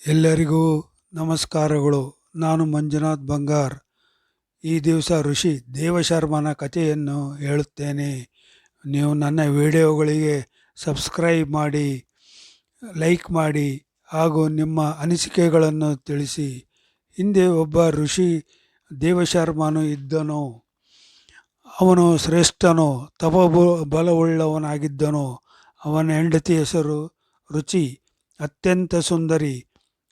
ಎಲ್ಲರಿಗೂ ನಮಸ್ಕಾರಗಳು. ನಾನು ಮಂಜುನಾಥ್ ಬಂಗಾರ್. ಈ ದಿವಸ ಋಷಿ ದೇವಶರ್ಮನ ಕಥೆಯನ್ನು ಹೇಳುತ್ತೇನೆ. ನೀವು ನನ್ನ ವಿಡಿಯೋಗಳಿಗೆ ಸಬ್ಸ್ಕ್ರೈಬ್ ಮಾಡಿ, ಲೈಕ್ ಮಾಡಿ ಹಾಗೂ ನಿಮ್ಮ ಅನಿಸಿಕೆಗಳನ್ನು ತಿಳಿಸಿ. ಹಿಂದೆ ಒಬ್ಬ ಋಷಿ ದೇವಶರ್ಮನು ಇದ್ದನು. ಅವನು ಶ್ರೇಷ್ಠನು, ಬಲವುಳ್ಳವನಾಗಿದ್ದನು. ಅವನ ಹೆಂಡತಿ ಹೆಸರು ರುಚಿ, ಅತ್ಯಂತ ಸುಂದರಿ.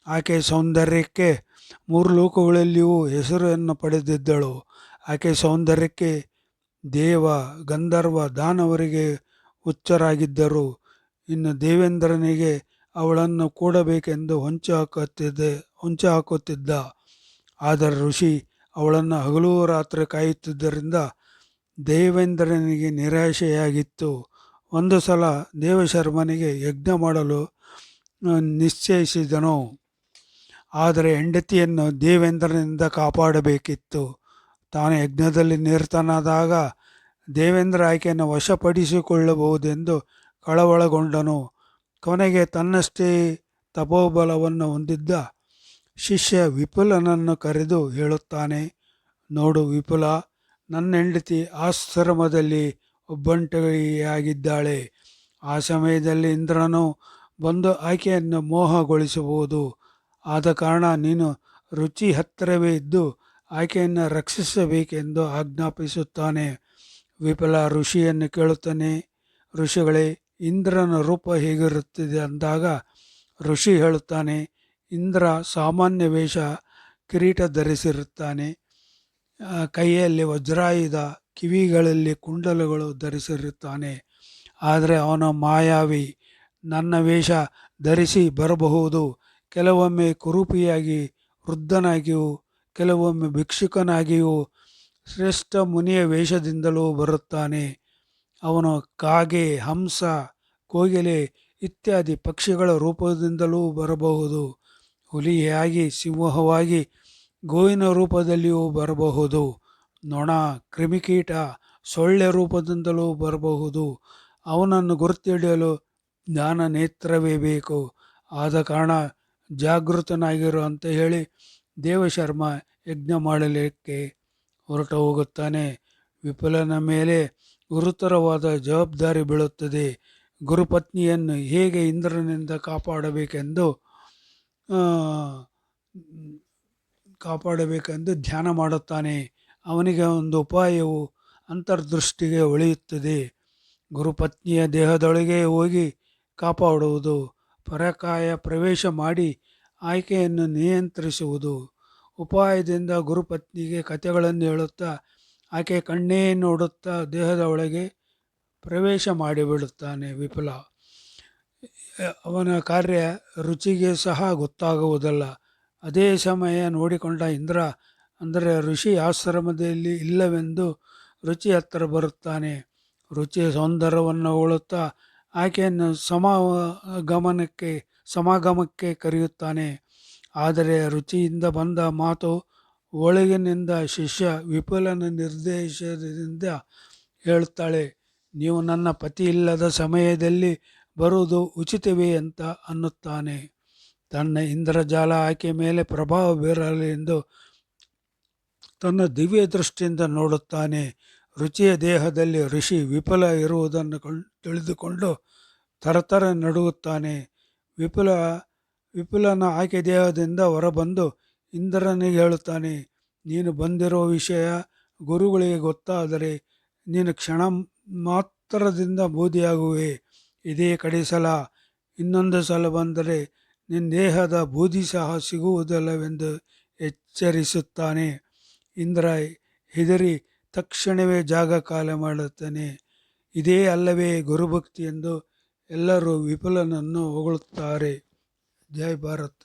ಆಕೆ ಸೌಂದರ್ಯಕ್ಕೆ ಮೂರು ಲೋಕಗಳಲ್ಲಿಯೂ ಹೆಸರನ್ನು ಪಡೆದಿದ್ದಳು. ಆಕೆ ಸೌಂದರ್ಯಕ್ಕೆ ದೇವ, ಗಂಧರ್ವ, ದಾನವರಿಗೆ ಹುಚ್ಚರಾಗಿದ್ದರು. ಇನ್ನು ದೇವೇಂದ್ರನಿಗೆ ಅವಳನ್ನು ಕೂಡಬೇಕೆಂದು ಹೊಂಚು ಹಾಕುತ್ತಿದ್ದ. ಆದರೆ ಋಷಿ ಅವಳನ್ನು ಹಗಲು ರಾತ್ರಿ ಕಾಯುತ್ತಿದ್ದರಿಂದ ದೇವೇಂದ್ರನಿಗೆ ನಿರಾಶೆಯಾಗಿತ್ತು. ಒಂದು ಸಲ ದೇವಶರ್ಮನಿಗೆ ಯಜ್ಞ ಮಾಡಲು ನಿಶ್ಚಯಿಸಿದನು. ಆದರೆ ಹೆಂಡತಿಯನ್ನು ದೇವೇಂದ್ರನಿಂದ ಕಾಪಾಡಬೇಕಿತ್ತು. ತಾನು ಯಜ್ಞದಲ್ಲಿ ನಿರತನಾದಾಗ ದೇವೇಂದ್ರ ಆಕೆಯನ್ನು ವಶಪಡಿಸಿಕೊಳ್ಳಬಹುದೆಂದು ಕಳವಳಗೊಂಡನು. ಕೊನೆಗೆ ತನ್ನಷ್ಟೇ ತಪೋಬಲವನ್ನು ಹೊಂದಿದ್ದ ಶಿಷ್ಯ ವಿಪುಲನನ್ನು ಕರೆದು ಹೇಳುತ್ತಾನೆ, ನೋಡು ವಿಪುಲ, ನನ್ನ ಹೆಂಡತಿ ಆಶ್ರಮದಲ್ಲಿ ಒಬ್ಬಂಟಿಯಾಗಿದ್ದಾಳೆ. ಆ ಸಮಯದಲ್ಲಿ ಇಂದ್ರನು ಬಂದು ಆಕೆಯನ್ನು ಮೋಹಗೊಳಿಸಬಹುದು. ಆದ ಕಾರಣ ನೀನು ರುಚಿ ಹತ್ತಿರವೇ ಇದ್ದು ಆಕೆಯನ್ನು ರಕ್ಷಿಸಬೇಕೆಂದು ಆಜ್ಞಾಪಿಸುತ್ತಾನೆ. ವಿಪುಲ ಋಷಿಯನ್ನು ಕೇಳುತ್ತಾನೆ, ಋಷಿಗಳೇ, ಇಂದ್ರನ ರೂಪ ಹೇಗಿರುತ್ತದೆ ಅಂದಾಗ ಋಷಿ ಹೇಳುತ್ತಾನೆ, ಇಂದ್ರ ಸಾಮಾನ್ಯ ವೇಷ, ಕಿರೀಟ ಧರಿಸಿರುತ್ತಾನೆ, ಕೈಯಲ್ಲಿ ವಜ್ರಾಯುಧ, ಕಿವಿಗಳಲ್ಲಿ ಕುಂಡಲಗಳು ಧರಿಸಿರುತ್ತಾನೆ. ಆದರೆ ಅವನ ಮಾಯಾವಿ. ನನ್ನ ವೇಷ ಧರಿಸಿ ಬರಬಹುದು. ಕೆಲವೊಮ್ಮೆ ಕುರೂಪಿಯಾಗಿ, ವೃದ್ಧನಾಗಿಯೂ, ಕೆಲವೊಮ್ಮೆ ಭಿಕ್ಷುಕನಾಗಿಯೂ, ಶ್ರೇಷ್ಠ ಮುನಿಯ ವೇಷದಿಂದಲೂ ಬರುತ್ತಾನೆ. ಅವನು ಕಾಗೆ, ಹಂಸ, ಕೋಗಿಲೆ ಇತ್ಯಾದಿ ಪಕ್ಷಿಗಳ ರೂಪದಿಂದಲೂ ಬರಬಹುದು. ಹುಲಿಯಾಗಿ, ಸಿಂಹವಾಗಿ, ಗೋವಿನ ರೂಪದಲ್ಲಿಯೂ ಬರಬಹುದು. ನೊಣ, ಕ್ರಿಮಿಕೀಟ, ಸೊಳ್ಳೆ ರೂಪದಿಂದಲೂ ಬರಬಹುದು. ಅವನನ್ನು ಗುರುತಿಡಿಯಲು ಜ್ಞಾನ ನೇತ್ರವೇ ಬೇಕು. ಆದ ಕಾರಣ ಜಾಗೃತನಾಗಿರು ಅಂತ ಹೇಳಿ ದೇವಶರ್ಮ ಯಜ್ಞ ಮಾಡಲಿಕ್ಕೆ ಹೊರಟು ಹೋಗುತ್ತಾನೆ. ವಿಪುಲನ ಮೇಲೆ ಗುರುತರವಾದ ಜವಾಬ್ದಾರಿ ಬೀಳುತ್ತದೆ. ಗುರುಪತ್ನಿಯನ್ನು ಹೇಗೆ ಇಂದ್ರನಿಂದ ಕಾಪಾಡಬೇಕೆಂದು ಧ್ಯಾನ ಮಾಡುತ್ತಾನೆ. ಅವನಿಗೆ ಒಂದು ಉಪಾಯವು ಅಂತರ್ದೃಷ್ಟಿಗೆ ಒಳೆಯುತ್ತದೆ. ಗುರುಪತ್ನಿಯ ದೇಹದೊಳಗೆ ಹೋಗಿ ಕಾಪಾಡುವುದು, ಪರಕಾಯ ಪ್ರವೇಶ ಮಾಡಿ ಆಕೆಯನ್ನು ನಿಯಂತ್ರಿಸುವುದು. ಉಪಾಯದಿಂದ ಗುರುಪತ್ನಿಗೆ ಕಥೆಗಳನ್ನು ಹೇಳುತ್ತಾ ಆಕೆ ಕಣ್ಣೇ ನೋಡುತ್ತಾ ದೇಹದ ಒಳಗೆ ಪ್ರವೇಶ ಮಾಡಿಬಿಡುತ್ತಾನೆ ವಿಪುಲ. ಅವನ ಕಾರ್ಯ ರುಚಿಗೆ ಸಹ ಗೊತ್ತಾಗುವುದಿಲ್ಲ. ಅದೇ ಸಮಯ ನೋಡಿಕೊಂಡ ಇಂದ್ರ, ಅಂದರೆ ಋಷಿ ಆಶ್ರಮದಲ್ಲಿ ಇಲ್ಲವೆಂದು ರುಚಿ ಹತ್ತಿರ ಬರುತ್ತಾನೆ. ರುಚಿಯ ಸೌಂದರ್ಯವನ್ನು ಹೊಗಳುತ್ತಾ ಆಕೆಯನ್ನು ಸಮಾಗಮಕ್ಕೆ ಕರೆಯುತ್ತಾನೆ. ಆದರೆ ರುಚಿಯಿಂದ ಬಂದ ಮಾತು ಒಳಗಿನಿಂದ ಶಿಷ್ಯ ವಿಪುಲನ ನಿರ್ದೇಶದಿಂದ ಹೇಳುತ್ತಾಳೆ, ನೀವು ನನ್ನ ಪತಿ ಇಲ್ಲದ ಸಮಯದಲ್ಲಿ ಬರುವುದು ಉಚಿತವೇ ಅಂತ ಅನ್ನುತ್ತಾನೆ. ತನ್ನ ಇಂದ್ರಜಾಲ ಆಕೆ ಮೇಲೆ ಪ್ರಭಾವ ಬೀರಲಿ ಎಂದು ತನ್ನ ದಿವ್ಯ ದೃಷ್ಟಿಯಿಂದ ನೋಡುತ್ತಾನೆ. ರುಚಿಯ ದೇಹದಲ್ಲಿ ಋಷಿ ವಿಪುಲ ಇರುವುದನ್ನು ತಿಳಿದುಕೊಂಡು ಥರಥರ ನಡುಗುತ್ತಾನೆ. ವಿಪುಲನ ಆಕೆ ದೇಹದಿಂದ ಹೊರಬಂದು ಇಂದ್ರನಿಗೆ ಹೇಳುತ್ತಾನೆ, ನೀನು ಬಂದಿರೋ ವಿಷಯ ಗುರುಗಳಿಗೆ ಗೊತ್ತಾದರೆ ನೀನು ಕ್ಷಣ ಮಾತ್ರದಿಂದ ಬೂದಿಯಾಗುವೆ. ಇದೇ ಕಡೆ ಸಲ. ಇನ್ನೊಂದು ಸಲ ಬಂದರೆ ನಿನ್ನ ದೇಹದ ಬೂದಿ ಸಹ ಸಿಗುವುದಿಲ್ಲವೆಂದು ಎಚ್ಚರಿಸುತ್ತಾನೆ. ಇಂದ್ರ ಹೆದರಿ ತಕ್ಷಣವೇ ಜಾಗ ಖಾಲಿ ಮಾಡುತ್ತಾನೆ. ಇದೇ ಅಲ್ಲವೇ ಗುರುಭಕ್ತಿ ಎಂದು ಎಲ್ಲರೂ ವಿಪುಲನನ್ನು ಹೊಗಳುತ್ತಾರೆ. ಜೈ ಭಾರತ್.